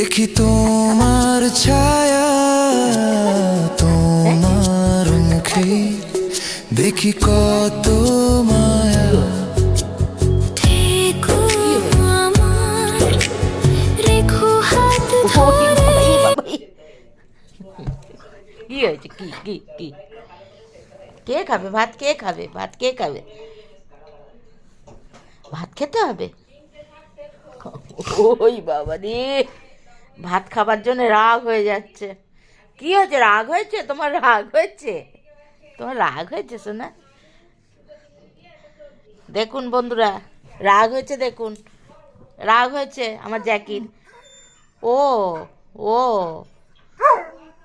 দেখি তোমার ছায়া তোমার মুখে, দেখি কত মায়া। থেকো আমার, রেখো হাত ধরে। কি হয়েছে? কি কি কি কে খাবে ভাত? কে খাবে ভাত? কে খাবে ভাত? খেতে হবে। ওই বাবা রে, ভাত খাবার জন্য রাগ হয়ে যাচ্ছে। কি হয়েছে? রাগ হয়েছে? তোমার রাগ হয়েছে? তোমার রাগ হয়েছে সোনা? দেখুন বন্ধুরা, রাগ হয়েছে, দেখুন রাগ হয়েছে আমার জ্যাকির। ও ও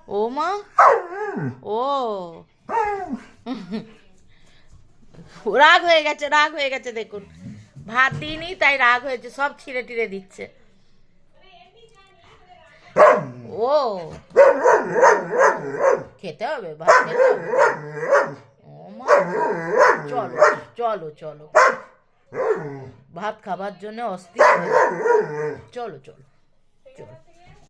ও মা, ও রাগ হয়ে গেছে, রাগ হয়ে গেছে। দেখুন ভাত দিইনি তাই রাগ হয়েছে, সব ছিঁড়ে টিড়ে দিচ্ছে। ও খেতে হবে, ভাত খেতে হবে। ও মা, চলো চলো চলো, ভাত খাবার জন্য অস্থির হয়ে যাচ্ছে। চলো চলো চলো।